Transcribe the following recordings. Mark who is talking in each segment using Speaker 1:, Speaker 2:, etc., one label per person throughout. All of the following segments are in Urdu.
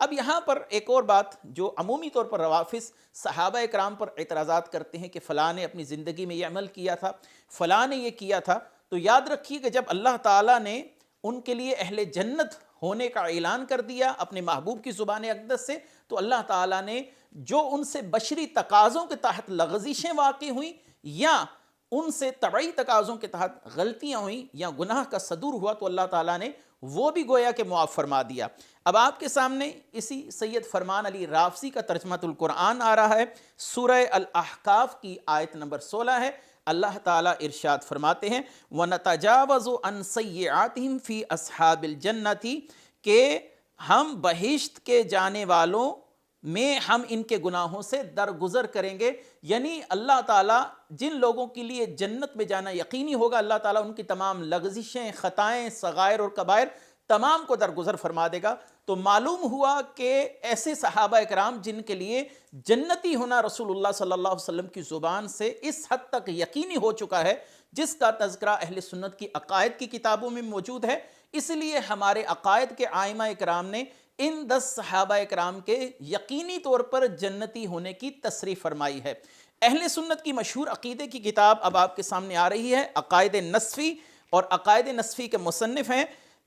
Speaker 1: اب یہاں پر ایک اور بات جو عمومی طور پر روافض صحابہ اکرام پر اعتراضات کرتے ہیں کہ فلاں نے اپنی زندگی میں یہ عمل کیا تھا، فلاں نے یہ کیا تھا، تو یاد رکھیے کہ جب اللہ تعالیٰ نے ان کے لیے اہل جنت ہونے کا اعلان کر دیا اپنے محبوب کی زبان اقدس سے، تو اللہ تعالیٰ نے جو ان سے بشری تقاضوں کے تحت لغزشیں واقع ہوئیں یا ان سے طبعی تقاضوں کے تحت غلطیاں ہوئیں یا گناہ کا صدور ہوا، تو اللہ تعالیٰ نے وہ بھی گویا کہ معاف فرما دیا۔ اب آپ کے سامنے اسی سید فرمان علی رافضی کا ترجمہ القرآن آ رہا ہے، سورہ الاحقاف کی آیت نمبر 16 ہے۔ اللہ تعالیٰ ارشاد فرماتے ہیں وَنَتَجَاوَزُ عَنْ سَيِّئَاتِهِمْ فِي أَصْحَابِ الْجَنَّةِ، کہ ہم بہشت کے جانے والوں میں ہم ان کے گناہوں سے درگزر کریں گے، یعنی اللہ تعالیٰ جن لوگوں کے لیے جنت میں جانا یقینی ہوگا، اللہ تعالیٰ ان کی تمام لغزشیں، خطائیں، صغائر اور کبائر تمام کو درگزر فرما دے گا۔ تو معلوم ہوا کہ ایسے صحابہ اکرام جن کے لیے جنتی ہونا رسول اللہ صلی اللہ علیہ وسلم کی زبان سے اس حد تک یقینی ہو چکا ہے، جس کا تذکرہ اہل سنت کی عقائد کی کتابوں میں موجود ہے۔ اس لیے ہمارے عقائد کے ائمہ اکرام نے ان 10 صحابہ اکرام کے یقینی طور پر جنتی ہونے کی تصریح فرمائی ہے۔ اہل سنت کی مشہور عقیدے کی کتاب اب آپ کے سامنے آ رہی ہے، عقائد نصفی، اور عقائد نصفی کے مصنف ہیں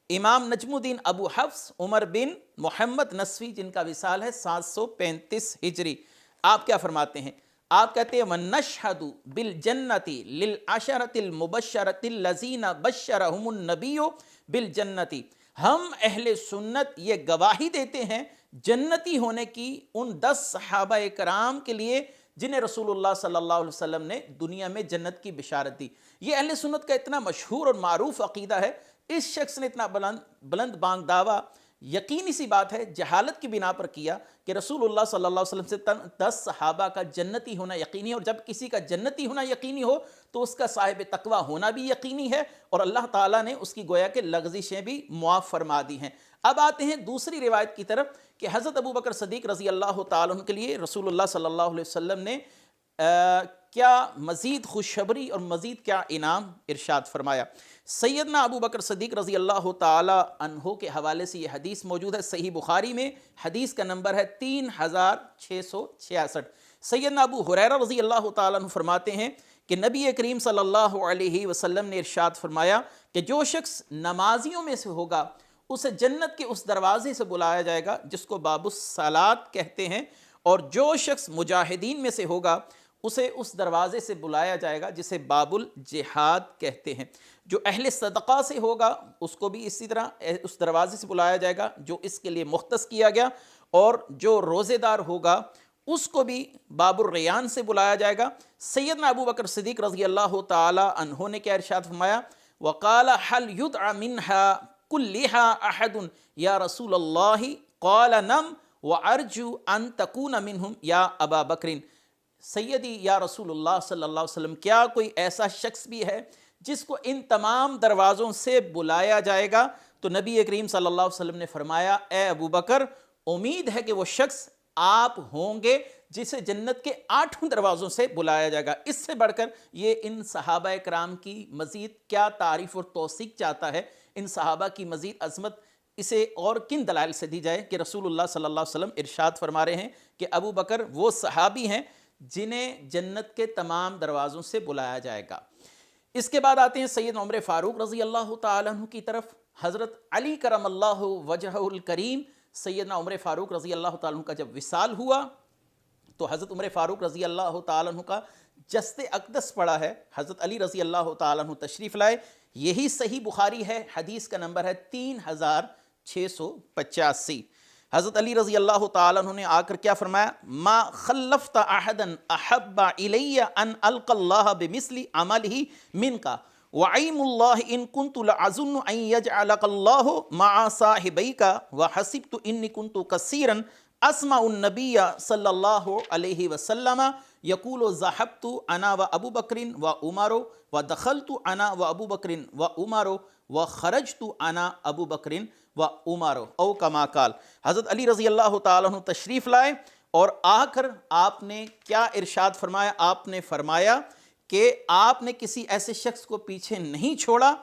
Speaker 1: امام نجم الدین ابو حفص عمر بن محمد نصفی، جن کا وصال ہے 735 ہجری۔ آپ کیا فرماتے ہیں؟ آپ کہتے ہیں وَنَشْهَدُ بِالْجَنَّةِ لِلْعَشَرَةِ الْمُبَشَّرَةِ الَّذِينَ بَشَّرَهُمُ النَّبِيُّ بِالْجَنَّةِ، ہم اہل سنت یہ گواہی دیتے ہیں جنتی ہونے کی ان 10 صحابہ کرام کے لیے جنہیں رسول اللہ صلی اللہ علیہ وسلم نے دنیا میں جنت کی بشارت دی۔ یہ اہل سنت کا اتنا مشہور اور معروف عقیدہ ہے، اس شخص نے اتنا بلند بانگ دعویٰ، یقینی سی بات ہے جہالت کی بنا پر کیا کہ رسول اللہ صلی اللہ علیہ وسلم سے 10 صحابہ کا جنتی ہونا یقینی ہے، اور جب کسی کا جنتی ہونا یقینی ہو تو اس کا صاحب تقویٰ ہونا بھی یقینی ہے، اور اللہ تعالیٰ نے اس کی گویا کہ لغزشیں بھی معاف فرما دی ہیں۔ اب آتے ہیں دوسری روایت کی طرف کہ حضرت ابو بکر صدیق رضی اللہ تعالیٰ عنہ کے لیے رسول اللہ صلی اللہ علیہ وسلم نے کیا مزید خوشخبری اور مزید کیا انعام ارشاد فرمایا۔ سیدنا ابو بکر صدیق رضی اللہ تعالی عنہ کے حوالے سے یہ حدیث موجود ہے صحیح بخاری میں، حدیث کا نمبر ہے 3666۔ سیدنا ابو ہریرہ رضی اللہ تعالیٰ عنہ فرماتے ہیں کہ نبی کریم صلی اللہ علیہ وسلم نے ارشاد فرمایا کہ جو شخص نمازیوں میں سے ہوگا اسے جنت کے اس دروازے سے بلایا جائے گا جس کو باب الصلاۃ کہتے ہیں، اور جو شخص مجاہدین میں سے ہوگا اسے اس دروازے سے بلایا جائے گا جسے باب الجہاد کہتے ہیں۔ جو اہل صدقہ سے ہوگا اس کو بھی اسی طرح اس دروازے سے بلایا جائے گا جو اس کے لیے مختص کیا گیا، اور جو روزے دار ہوگا اس کو بھی باب الریان سے بلایا جائے گا۔ سیدنا ابو بکر صدیق رضی اللہ تعالی عنہ نے کیا ارشاد فرمایا؟ وقال هل يدعى منها كلها احد یا رسول اللہ؟ قال نعم وارجو ان تكون منهم یا ابا بکر۔ سیدی یا رسول اللہ صلی اللہ علیہ وسلم، کیا کوئی ایسا شخص بھی ہے جس کو ان تمام دروازوں سے بلایا جائے گا؟ تو نبی کریم صلی اللہ علیہ وسلم نے فرمایا اے ابو بکر، امید ہے کہ وہ شخص آپ ہوں گے جسے جنت کے 8 دروازوں سے بلایا جائے گا۔ اس سے بڑھ کر یہ ان صحابہ کرام کی مزید کیا تعریف اور توثیق چاہتا ہے، ان صحابہ کی مزید عظمت اسے اور کن دلائل سے دی جائے کہ رسول اللہ صلی اللہ علیہ وسلم ارشاد فرما رہے ہیں کہ ابو بکر وہ صحابی ہیں جنہیں جنت کے تمام دروازوں سے بلایا جائے گا۔ اس کے بعد آتے ہیں سید عمر فاروق رضی اللہ تعالیٰ عنہ کی طرف۔ حضرت علی کرم اللہ وجہہ الکریم، سیدنا عمر فاروق رضی اللہ تعالیٰ عنہ کا جب وصال ہوا تو حضرت عمر فاروق رضی اللہ تعالیٰ عنہ کا جسد اقدس پڑا ہے، حضرت علی رضی اللہ تعالیٰ عنہ تشریف لائے، یہی صحیح بخاری ہے، حدیث کا نمبر ہے 3685۔ حضرت علی رضی اللہ تعالیٰ عنہ نے آ کر کیا فرمایا؟ ما خلفت احدا احب الی ان القى اللہ بمثل عملہ منک وعیم اللہ ان كنت لأظن ان يجعلك اللہ مع صاحبیک وحسبت انی كنت کثیرا اسمع النبی صلی اللہ علیہ وسلم یقول ذهبت انا وابو بکر وعمر ودخلت انا وابو بکر وعمر وخرجت انا ابو بکر وعمر او کما قال۔ حضرت علی رضی اللہ تعالیٰ عنہ تشریف لائے اور آ کر آپ نے کیا ارشاد فرمایا؟ آپ نے فرمایا کہ آپ نے کسی ایسے شخص کو پیچھے نہیں چھوڑا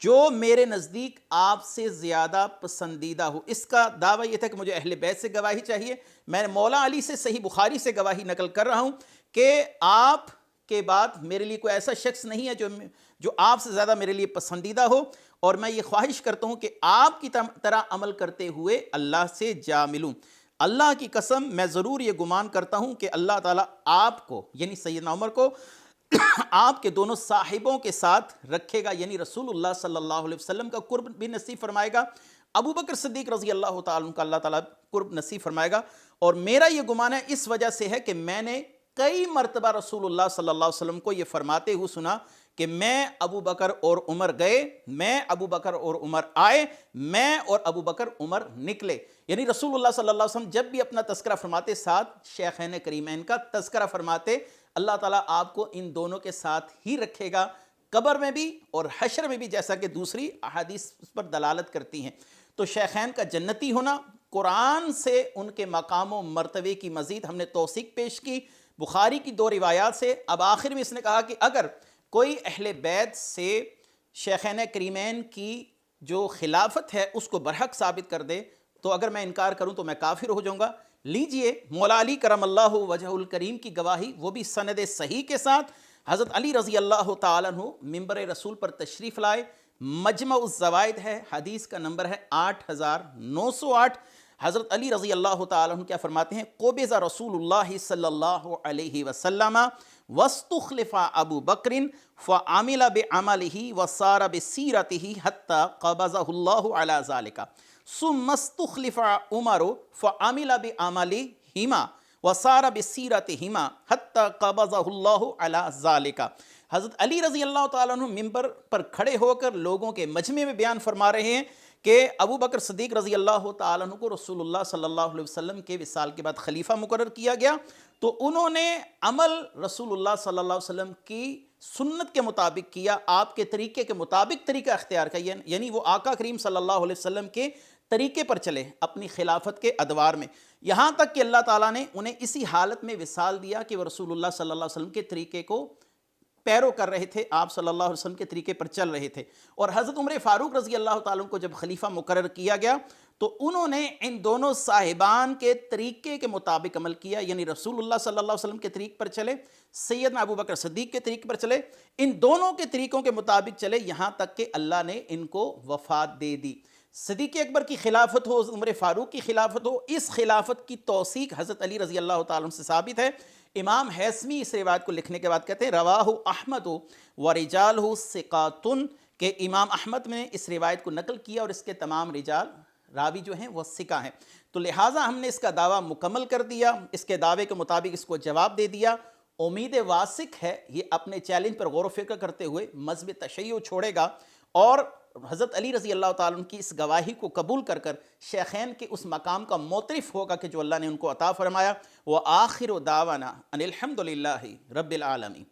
Speaker 1: جو میرے نزدیک آپ سے زیادہ پسندیدہ ہو. اس کا دعویٰ یہ تھا کہ مجھے اہل بیت سے گواہی چاہیے. میں مولا علی سے صحیح بخاری سے گواہی نقل کر رہا ہوں کہ آپ کے بعد میرے لیے کوئی ایسا شخص نہیں ہے جو آپ سے زیادہ میرے لیے پسندیدہ ہو، اور میں یہ خواہش کرتا ہوں کہ آپ کی طرح عمل کرتے ہوئے اللہ سے جا ملوں. اللہ کی قسم میں ضرور یہ گمان کرتا ہوں کہ اللہ تعالیٰ آپ کو یعنی سیدنا عمر کو آپ کے دونوں صاحبوں کے ساتھ رکھے گا، یعنی رسول اللہ صلی اللہ علیہ وسلم کا قرب بھی نصیب فرمائے گا، ابو بکر صدیق رضی اللہ تعالیٰ عنہ کا اللہ تعالیٰ قرب نصیب فرمائے گا. اور میرا یہ گمان ہے اس وجہ سے ہے کہ میں نے کئی مرتبہ رسول اللہ صلی اللہ علیہ وسلم کو یہ فرماتے ہوئے سنا کہ میں ابو بکر اور عمر گئے، میں ابو بکر اور عمر آئے، میں اور ابو بکر عمر نکلے. یعنی رسول اللہ صلی اللہ علیہ وسلم جب بھی اپنا تذکرہ فرماتے ساتھ شیخین کریمین کا تذکرہ فرماتے. اللہ تعالیٰ آپ کو ان دونوں کے ساتھ ہی رکھے گا، قبر میں بھی اور حشر میں بھی، جیسا کہ دوسری احادیث اس پر دلالت کرتی ہیں. تو شیخین کا جنتی ہونا قرآن سے ان کے مقام و مرتبے کی مزید ہم نے توثیق پیش کی بخاری کی 2 روایات سے. اب آخر میں اس نے کہا کہ اگر کوئی اہل بیت سے شیخین کریمین کی جو خلافت ہے اس کو برحق ثابت کر دے تو اگر میں انکار کروں تو میں کافر ہو جاؤں گا. لیجئے مولا علی کرم اللہ وجہ الکریم کی گواہی، وہ بھی سند صحیح کے ساتھ. حضرت علی رضی اللہ تعالیٰ عنہ ممبر رسول پر تشریف لائے. مجمع الزوائد ہے، حدیث کا نمبر ہے 8908. حضرت علی رضی اللہ تعالیٰ عنہ کیا فرماتے ہیں؟ قبض رسول اللہ صلی اللہ علیہ وسلم واستخلف ابو بکر فعمل بعملہ وصار بسیرتہ حتی قبضہ اللہ علی ذالک ثم استخلف عمر فعمل بعملہما وصار بسیرتہما حتی قبضہ اللہ علی ذالک. حضرت علی رضی اللہ تعالیٰ عنہ ممبر پر کھڑے ہو کر لوگوں کے مجمع میں بیان فرما رہے ہیں کہ ابو بکر صدیق رضی اللہ تعالیٰ عنہ کو رسول اللہ صلی اللہ علیہ وسلم کے وصال کے بعد خلیفہ مقرر کیا گیا، تو انہوں نے عمل رسول اللہ صلی اللہ علیہ وسلم کی سنت کے مطابق کیا، آپ کے طریقے کے مطابق طریقہ اختیار کیا، یعنی وہ آقا کریم صلی اللہ علیہ وسلم کے طریقے پر چلے اپنی خلافت کے ادوار میں، یہاں تک کہ اللہ تعالیٰ نے انہیں اسی حالت میں وصال دیا کہ وہ رسول اللہ صلی اللہ علیہ وسلم کے طریقے کو پیرو کر رہے تھے، آپ صلی اللہ علیہ وسلم کے طریقے پر چل رہے تھے. اور حضرت عمر فاروق رضی اللہ تعالیٰ کو جب خلیفہ مقرر کیا گیا تو انہوں نے ان دونوں صاحبان کے طریقے کے مطابق عمل کیا، یعنی رسول اللہ صلی اللہ علیہ وسلم کے طریق پر چلے، سیدنا ابو بکر صدیق کے طریق پر چلے، ان دونوں کے طریقوں کے مطابق چلے، یہاں تک کہ اللہ نے ان کو وفات دے دی. صدیق اکبر کی خلافت ہو، عمر فاروق کی خلافت ہو، اس خلافت کی توثیق حضرت علی رضی اللہ تعالیٰ سے ثابت ہے. امام حیثمی اس روایت کو لکھنے کے بعد کہتے ہیں رواہ احمد و رجالہ ثقات، کہ امام احمد نے اس روایت کو نقل کیا اور اس کے تمام رجال راوی جو ہیں وہ ثقہ ہیں. تو لہٰذا ہم نے اس کا دعویٰ مکمل کر دیا، اس کے دعوے کے مطابق اس کو جواب دے دیا. امید واسق ہے یہ اپنے چیلنج پر غور و فکر کرتے ہوئے مذہب تشیع چھوڑے گا اور حضرت علی رضی اللہ تعالیٰ عنہ کی اس گواہی کو قبول کر کر شیخین کے اس مقام کا معترف ہوگا کہ جو اللہ نے ان کو عطا فرمایا. وآخر دعوانا ان الحمد للہ رب العالمین.